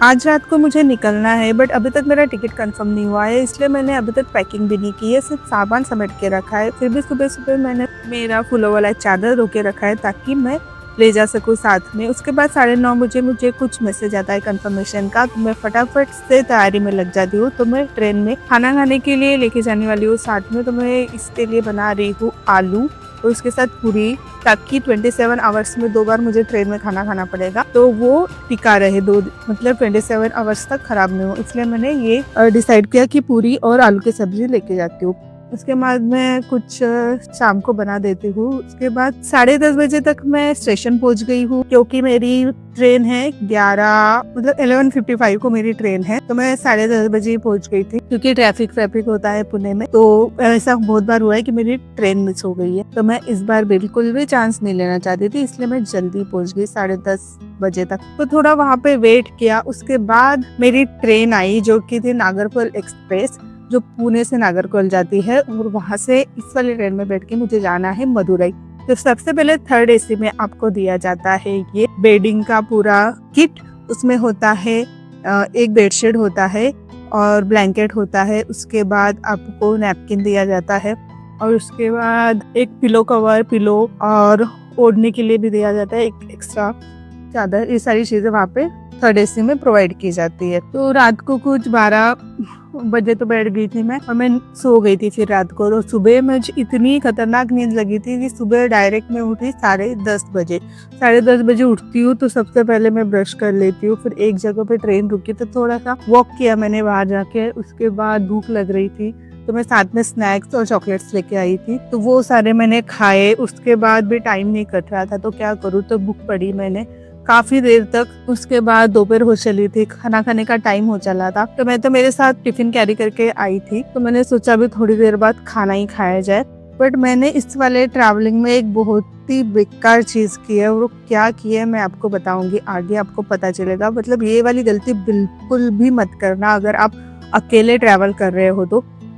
आज रात को मुझे निकलना है बट अभी तक मेरा टिकट कंफर्म नहीं हुआ है, इसलिए मैंने अभी तक पैकिंग भी नहीं की है, सिर्फ सामान समेट के रखा है। फिर भी सुबह सुबह मैंने मेरा फूलों वाला चादर धो के रखा है ताकि मैं ले जा सकूँ साथ में। उसके बाद 9:30 बजे मुझे कुछ मैसेज आता है कंफर्मेशन का, तो मैं फटाफट से तैयारी में लग जाती हूँ। तो मैं ट्रेन में खाना खाने के लिए लेके जाने वाली हूँ साथ में, तो मैं इसके लिए बना रही हूँ आलू और उसके साथ पूरी, ताकि 27 आवर्स में 2 बार मुझे ट्रेन में खाना खाना पड़ेगा तो वो टिका रहे, दो मतलब 27 आवर्स तक खराब नहीं हो। इसलिए मैंने ये डिसाइड किया कि पूरी और आलू की सब्जी लेके जाती हूँ। उसके बाद मैं कुछ शाम को बना देती हूँ। उसके बाद 10:30 बजे तक मैं स्टेशन पहुंच गई हूँ, क्योंकि मेरी ट्रेन है 11:55 को मेरी ट्रेन है, तो मैं 10:30 बजे ही पहुंच गई थी, क्योंकि ट्रैफिक होता है पुणे में। तो ऐसा बहुत बार हुआ है कि मेरी ट्रेन मिस हो गई है, तो मैं इस बार बिल्कुल भी चांस नहीं लेना चाहती थी, इसलिए मैं जल्दी पहुंच गई 10:30 बजे तक। तो थोड़ा वहाँ पे वेट किया। उसके बाद मेरी ट्रेन आई जो कि थी नागरकोइल एक्सप्रेस, जो पुणे से नागरकोइल जाती है, और वहां से इस वाली ट्रेन में बैठ के मुझे जाना है मदुरई। तो सबसे पहले 3rd AC में आपको दिया जाता है ये बेडिंग का पूरा किट। उसमें होता है एक बेडशीट होता है और ब्लैंकेट होता है। उसके बाद आपको नैपकिन दिया जाता है, और उसके बाद एक पिलो कवर, पिलो और ओढ़ने के लिए भी दिया जाता है, एक एक्स्ट्रा चादर। ये सारी चीजें वहाँ पे 3rd AC में प्रोवाइड की जाती है। तो रात को कुछ 12 बजे तो बैठ गई थी मैं, और मैं सो गई थी फिर रात को। तो सुबह मुझे इतनी खतरनाक नींद लगी थी कि सुबह डायरेक्ट मैं उठी 10:30 बजे। 10:30 बजे उठती हूँ तो सबसे पहले मैं ब्रश कर लेती हूँ, फिर एक जगह पे ट्रेन रुकी तो थोड़ा सा वॉक किया मैंने बाहर जाके। उसके बाद भूख लग रही थी तो मैं साथ में स्नैक्स और चॉकलेट्स लेके आई थी, तो वो सारे मैंने खाए। उसके बाद भी टाइम नहीं कट रहा था तो क्या करूँ, तो बुक पढ़ी मैंने काफी देर तक। उसके बाद दोपहर हो चली थी, खाना खाने का टाइम हो चला था, तो मैं तो मेरे साथ टिफिन कैरी करके आई थी, तो मैंने सोचा भी थोड़ी देर बाद खाना ही खाया जाए। बट मैंने इस वाले ट्रैवलिंग में एक बहुत ही बेकार चीज की है, और वो क्या की है मैं आपको बताऊंगी, आगे आपको पता चलेगा। मतलब ये वाली गलती बिल्कुल भी मत करना अगर आप अकेले ट्रैवल कर रहे हो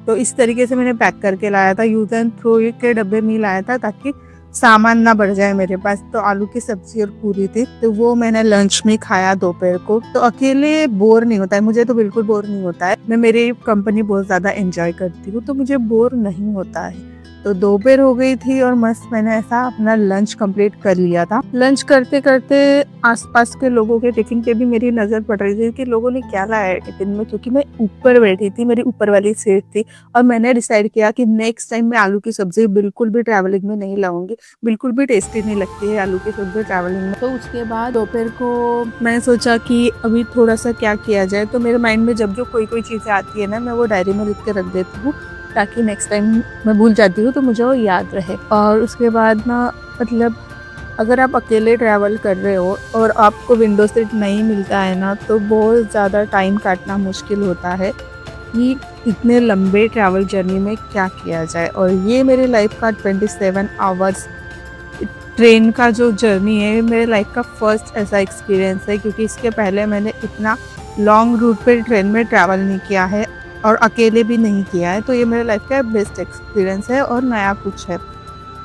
तो इस तरीके से मैंने पैक करके लाया था, यूज एंड थ्रो के डब्बे में लाया था ताकि सामान ना बढ़ जाए मेरे पास। तो आलू की सब्जी और पूरी थी, तो वो मैंने लंच में खाया दोपहर को। तो अकेले बोर नहीं होता है, मुझे तो बिल्कुल बोर नहीं होता है। मैं मेरी कंपनी बहुत ज्यादा एंजॉय करती हूँ, तो मुझे बोर नहीं होता है। तो दोपहर हो गई थी और मस्त मैंने ऐसा अपना लंच कंप्लीट कर लिया था। लंच करते करते आसपास के लोगों के टिफिन पे भी मेरी नजर पड़ रही थी कि लोगों ने क्या लाया है टिफिन में, क्योंकि मैं ऊपर बैठी थी, मेरी ऊपर वाली सीट थी, और मैंने डिसाइड किया कि नेक्स्ट टाइम मैं आलू की सब्जी बिल्कुल भी ट्रैवलिंग में नहीं लाऊंगी। बिल्कुल भी टेस्टी नहीं लगती है आलू की सब्जी ट्रैवलिंग में। तो उसके बाद दोपहर को मैंने सोचा कि अभी थोड़ा सा क्या किया जाए, तो मेरे माइंड में जब जो कोई चीजें आती है ना, मैं वो डायरी में लिख के रख देती हूँ, ताकि नेक्स्ट टाइम मैं भूल जाती हूँ तो मुझे वो याद रहे। और उसके बाद ना, मतलब अगर आप अकेले ट्रैवल कर रहे हो और आपको विंडो सीट नहीं मिलता है ना, तो बहुत ज़्यादा टाइम काटना मुश्किल होता है कि इतने लंबे ट्रैवल जर्नी में क्या किया जाए। और ये मेरे लाइफ का 27 आवर्स ट्रेन का जो जर्नी है, मेरे लाइफ का फर्स्ट ऐसा एक्सपीरियंस है, क्योंकि इसके पहले मैंने इतना लॉन्ग रूट पे ट्रेन में ट्रैवल नहीं किया है और अकेले भी नहीं किया है। तो ये मेरे लाइफ का बेस्ट एक्सपीरियंस है और नया कुछ है।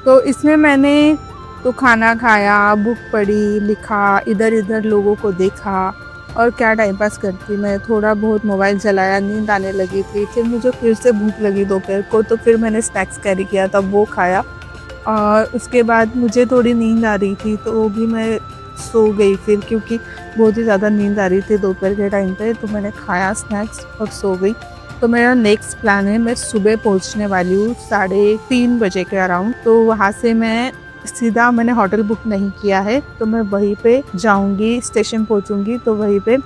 तो इसमें मैंने तो खाना खाया, बुक पढ़ी, लिखा, इधर इधर लोगों को देखा, और क्या टाइम पास करती मैं, थोड़ा बहुत मोबाइल चलाया, नींद आने लगी थी। फिर मुझे फिर से भूख लगी दोपहर को, तो फिर मैंने स्नैक्स कैरी किया था, वो खाया। और उसके बाद मुझे थोड़ी नींद आ रही थी तो वो भी मैं सो गई फिर, क्योंकि बहुत ही ज़्यादा नींद आ रही थी दोपहर के टाइम पे। तो मैंने खाया स्नैक्स और सो गई। तो मेरा नेक्स्ट प्लान है, मैं सुबह पहुंचने वाली हूँ 3:30 बजे के अराउंड। तो वहाँ से मैं सीधा, मैंने होटल बुक नहीं किया है, तो मैं वहीं पे जाऊँगी, स्टेशन पहुँचूँगी, तो वहीं पे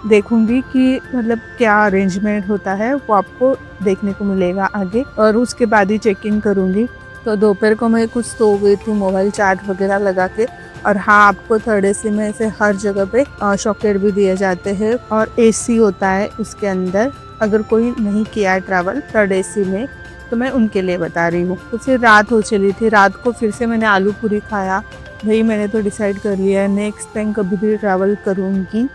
देखूँगी कि मतलब क्या अरेंजमेंट होता है, वो आपको देखने को मिलेगा आगे, और उसके बाद ही चेक इन करूँगी। तो दोपहर को मैं कुछ सो गई थी मोबाइल चार्ज वगैरह लगा के। और हाँ, आपको 3rd AC में ऐसे हर जगह पे चॉकलेट भी दिए जाते हैं, और AC होता है उसके अंदर। अगर कोई नहीं किया है ट्रैवल 3rd AC में, तो मैं उनके लिए बता रही हूँ। तो फिर रात हो चली थी, रात को फिर से मैंने आलू पूरी खाया। भाई मैंने तो डिसाइड कर लिया है नेक्स्ट टाइम कभी भी ट्रैवल करूँगी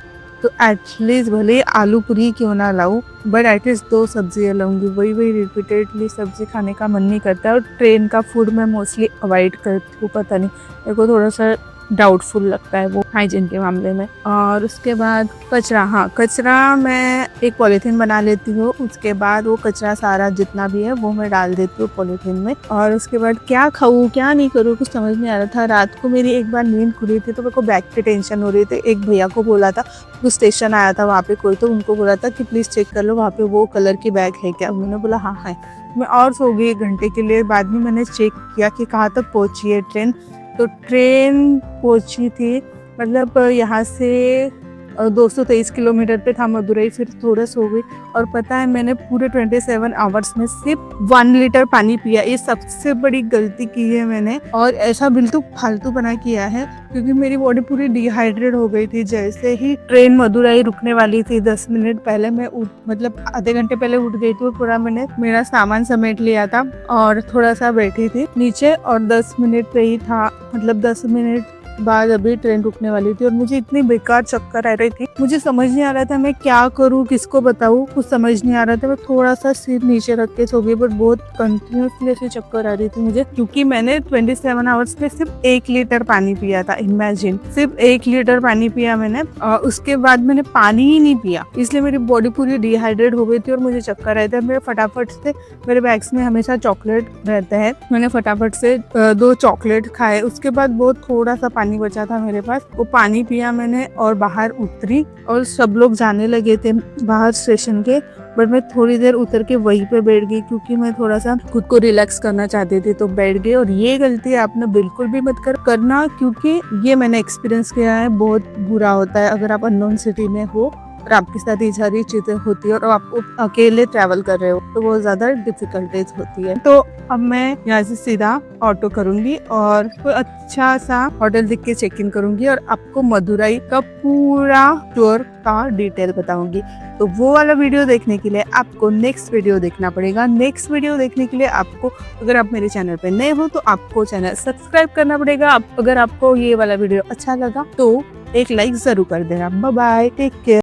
तो एटलीस्ट भले आलू पूरी क्यों ना लाऊं, बट एटलीस्ट 2 सब्जियाँ लाऊंगी। वही रिपीटेडली सब्जी खाने का मन नहीं करता है, और ट्रेन का फूड मैं मोस्टली अवॉइड करती हूँ। पता नहीं, मेरे को थोड़ा सा डाउटफुल लगता है वो हाइजीन के मामले में। और उसके बाद कचरा, हाँ कचरा मैं एक पॉलीथीन बना लेती हूँ, उसके बाद वो कचरा सारा जितना भी है वो मैं डाल देती हूँ पॉलीथीन में। और उसके बाद क्या खाऊं क्या नहीं करूँ कुछ समझ नहीं आ रहा था। रात को मेरी एक बार नींद खुली थी तो मेरे को बैग की टेंशन हो रही थी। एक भैया को बोला था, वो स्टेशन आया था वहाँ पे कोई, तो उनको बोला था कि प्लीज चेक कर लो वहाँ पे वो कलर की बैग है क्या। उन्होंने बोला हाँ है। मैं और सो गई 1 घंटे के लिए। बाद में मैंने चेक किया कि कहाँ तक पहुँची है ट्रेन। तो ट्रेन पहुँची थी मतलब यहाँ से 223 किलोमीटर पे था मदुरई। फिर थोड़ा सो गई और पता है मैंने पूरे 27 आवर्स में सिर्फ 1 लीटर पानी पिया। ये सबसे बड़ी गलती की है मैंने, और ऐसा बिल्कुल फालतू बना किया है क्योंकि मेरी बॉडी पूरी डिहाइड्रेट हो गई थी। जैसे ही ट्रेन मदुरई रुकने वाली थी 10 मिनट पहले मैं मतलब आधे घंटे पहले उठ गई थी और पूरा मैंने मेरा सामान समेट लिया था और थोड़ा सा बैठी थी नीचे। और 10 मिनट पे ही था, मतलब 10 मिनट बाद अभी ट्रेन रुकने वाली थी और मुझे इतनी बेकार चक्कर आ रही थी। मुझे समझ नहीं आ रहा था मैं क्या करूँ, किसको बताऊँ, कुछ समझ नहीं आ रहा था। मैं थोड़ा सा सिर नीचे रख के सो गई, बट बहुत कंटिन्यूसली ऐसी चक्कर आ रही थी मुझे, क्योंकि मैंने 27 आवर्स में सिर्फ 1 लीटर पानी पिया था। इमेजिन, सिर्फ 1 लीटर पानी पिया मैंने और उसके बाद मैंने पानी ही नहीं पिया, इसलिए मेरी बॉडी पूरी डिहाइड्रेट हो गई थी और मुझे चक्कर आए थे। मेरे फटाफट से, मेरे बैग्स में हमेशा चॉकलेट रहते हैं, मैंने फटाफट से 2 चॉकलेट खाए। उसके बाद बहुत थोड़ा सा पानी बचा था मेरे पास, वो पानी पिया मैंने और बाहर उतरी। और सब लोग जाने लगे थे बाहर स्टेशन के, बट मैं थोड़ी देर उतर के वहीं पे बैठ गई क्योंकि मैं थोड़ा सा खुद को रिलैक्स करना चाहती थी, तो बैठ गई। और ये गलती आपने बिल्कुल भी मत करना, क्योंकि ये मैंने एक्सपीरियंस किया है, बहुत बुरा होता है अगर आप अननोन सिटी में हो और आपके साथ ये सारी चीजें होती है और आप अकेले ट्रैवल कर रहे हो तो बहुत ज्यादा डिफिकल्टीज होती है। तो अब मैं यहाँ से सीधा ऑटो करूंगी और कोई अच्छा सा होटल देख के चेक इन करूंगी और आपको मदुरई का पूरा टूर का डिटेल बताऊंगी। तो वो वाला वीडियो देखने के लिए आपको नेक्स्ट वीडियो देखना पड़ेगा। नेक्स्ट वीडियो देखने के लिए आपको, अगर आप मेरे चैनल पे नए हो तो आपको चैनल सब्सक्राइब करना पड़ेगा। अगर आपको ये वाला वीडियो अच्छा लगा तो एक लाइक जरूर कर देना। Bye bye, take care.